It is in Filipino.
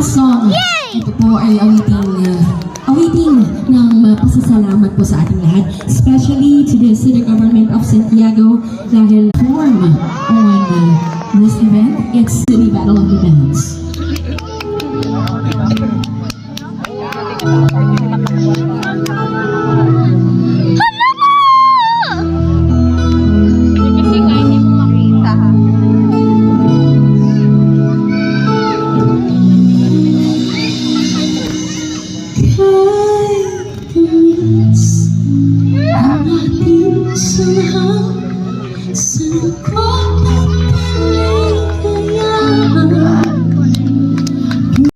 Song. Ito po ay awiting ng pasasalamat po sa ating lahat, especially to the City Government of Santiago dahil form on this event. It's City Battle of the Bands.